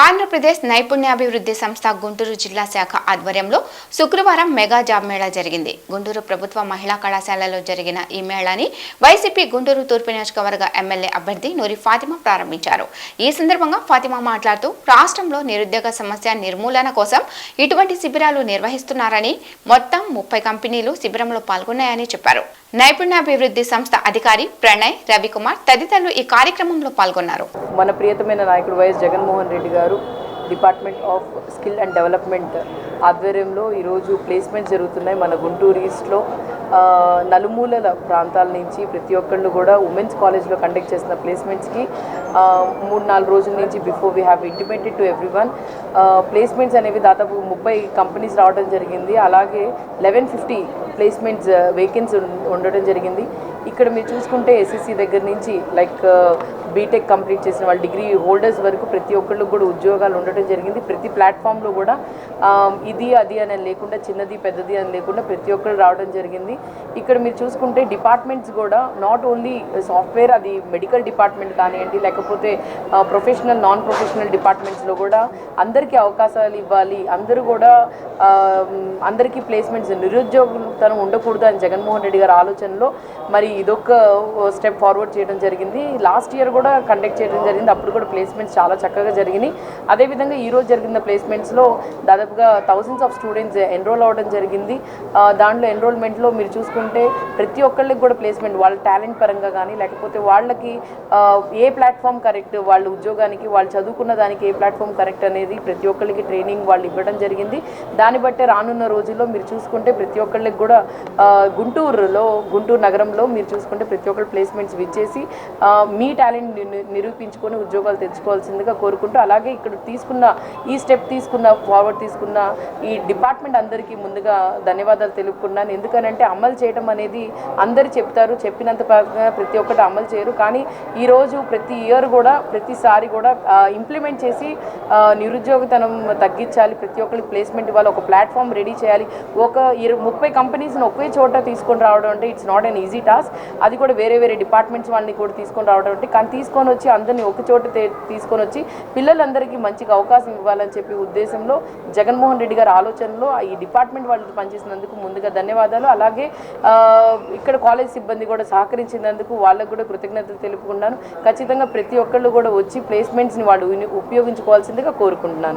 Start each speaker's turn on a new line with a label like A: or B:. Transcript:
A: ఆంధ్రప్రదేశ్ నైపుణ్యాభివృద్ధి సంస్థ గుంటూరు జిల్లా శాఖ ఆధ్వర్యంలో శుక్రవారం మెగా జాబ్ మేళా జరిగింది. గుంటూరు ప్రభుత్వ మహిళా కళాశాలలో జరిగిన ఈ మేళాని వైసీపీ గుంటూరు తూర్పు నియోజకవర్గ ఎమ్మెల్యే అభ్యర్థి నూరి ఫాతిమా ప్రారంభించారు. ఈ సందర్భంగా ఫాతిమా మాట్లాడుతూ రాష్ట్రంలో నిరుద్యోగ సమస్య నిర్మూలన కోసం ఇటువంటి శిబిరాలు నిర్వహిస్తున్నారని, మొత్తం 30 కంపెనీలు శిబిరంలో పాల్గొన్నాయని చెప్పారు. నైపుణ్యాభివృద్ధి సంస్థ అధికారి ప్రణయ్, రవికుమార్ తదితరులు ఈ కార్యక్రమంలో పాల్గొన్నారు.
B: మన ప్రియతమైన నాయకుడు వైఎస్ జగన్మోహన్ రెడ్డి గారు department of skill and development ఆధ్వర్యంలో ఈరోజు ప్లేస్మెంట్స్ జరుగుతున్నాయి. మన గుంటూరు ఈస్ట్లో నలుమూలల ప్రాంతాల నుంచి ప్రతి ఒక్కళ్ళు కూడా ఉమెన్స్ కాలేజ్లో కండక్ట్ చేసిన ప్లేస్మెంట్స్కి 3-4 రోజుల నుంచి before we have intimated to everyone. Placements అనేవి దాదాపు 30 కంపెనీస్ రావడం జరిగింది. అలాగే 1150 ప్లేస్మెంట్స్ వేకెన్సీ ఉండడం జరిగింది. ఇక్కడ మీరు చూసుకుంటే ఎస్ఎస్సి దగ్గర నుంచి లైక్ బీటెక్ కంప్లీట్ చేసిన వాళ్ళు, డిగ్రీ హోల్డర్స్ వరకు ప్రతి ఒక్కళ్ళకి కూడా ఉద్యోగాలు ఉండటం జరిగింది. ప్రతి ప్లాట్ఫామ్లో కూడా ఇది అది అని లేకుండా, చిన్నది పెద్దది అని లేకుండా ప్రతి ఒక్కరు రావడం జరిగింది. ఇక్కడ మీరు చూసుకుంటే డిపార్ట్మెంట్స్ కూడా నాట్ ఓన్లీ సాఫ్ట్వేర్, అది మెడికల్ డిపార్ట్మెంట్ కానివ్వండి, లేకపోతే ప్రొఫెషనల్ నాన్ ప్రొఫెషనల్ డిపార్ట్మెంట్స్లో కూడా అందరికీ అవకాశాలు ఇవ్వాలి, అందరూ కూడా అందరికీ ప్లేస్మెంట్స్, నిరుద్యోగతనం ఉండకూడదు అని జగన్మోహన్ రెడ్డి గారి ఆలోచనలో మరి ఇదొక స్టెప్ ఫార్వర్డ్ చేయడం జరిగింది. లాస్ట్ ఇయర్ కూడా కండక్ట్ చేయడం జరిగింది. అప్పుడు కూడా ప్లేస్మెంట్స్ చాలా చక్కగా జరిగినాయి. అదేవిధంగా ఈరోజు జరిగిన ప్లేస్మెంట్స్లో దాదాపుగా థౌసండ్స్ ఆఫ్ స్టూడెంట్స్ ఎన్రోల్ అవ్వడం జరిగింది. దాంట్లో ఎన్రోల్మెంట్లో మీరు చూసుకుంటే ప్రతి ఒక్కళ్ళకి కూడా ప్లేస్మెంట్, వాళ్ళ టాలెంట్ పరంగా కానీ, లేకపోతే వాళ్ళకి ఏ ప్లాట్ఫామ్ కరెక్ట్, వాళ్ళ ఉద్యోగానికి, వాళ్ళు చదువుకున్న దానికి ఏ ప్లాట్ఫామ్ కరెక్ట్ అనేది ప్రతి ఒక్కళ్ళకి ట్రైనింగ్ వాళ్ళు ఇవ్వడం జరిగింది. దాన్ని బట్టే రానున్న రోజుల్లో మీరు చూసుకుంటే ప్రతి ఒక్కళ్ళకి కూడా గుంటూరు నగరంలో మీరు చూసుకుంటే ప్రతి ఒక్కరు ప్లేస్మెంట్స్ ఇచ్చేసి మీ టాలెంట్ నిరూపించుకొని ఉద్యోగాలు తెచ్చుకోవాల్సిందిగా కోరుకుంటూ, అలాగే ఇక్కడ ఈ స్టెప్ ఫార్వర్డ్ తీసుకున్న ఈ డిపార్ట్మెంట్ అందరికీ ముందుగా ధన్యవాదాలు తెలుపుకున్నాను. ఎందుకనంటే అమలు చేయడం అనేది అందరు చెప్తారు, చెప్పినంత ప్రతి ఒక్కటి అమలు చేయరు. కానీ ఈరోజు ప్రతి ఇయర్ కూడా ప్రతిసారి కూడా ఇంప్లిమెంట్ చేసి నిరుద్యోగతనం తగ్గించాలి, ప్రతి ఒక్కరికి ప్లేస్మెంట్ ఇవ్వాలి, ఒక ప్లాట్ఫామ్ రెడీ చేయాలి. 30 కంపెనీస్ని ఒకే చోట తీసుకొని రావడం అంటే it's not an easy task. అది కూడా వేరే డిపార్ట్మెంట్స్ వాళ్ళని కూడా తీసుకొని రావడం అంటే, కానీ తీసుకొని వచ్చి అందరినీ ఒక చోట తీసుకొని వచ్చి పిల్లలందరికీ మంచిగా అవకాశం ఇవ్వాలని చెప్పి ఉద్దేశంలో జగన్మోహన్ రెడ్డి గారి ఆలోచనలో ఈ డిపార్ట్మెంట్ వాళ్ళకి పనిచేసినందుకు ముందుగా ధన్యవాదాలు. అలాగే ఇక్కడ కాలేజ్ సిబ్బంది కూడా సహకరించినందుకు వాళ్ళకు కూడా కృతజ్ఞతలు తెలుపుకున్నాను. ఖచ్చితంగా ప్రతి ఒక్కళ్ళు కూడా వచ్చి ప్లేస్మెంట్స్ని వాళ్ళు ఉపయోగించుకోవాల్సిందిగా కోరుకుంటున్నాను.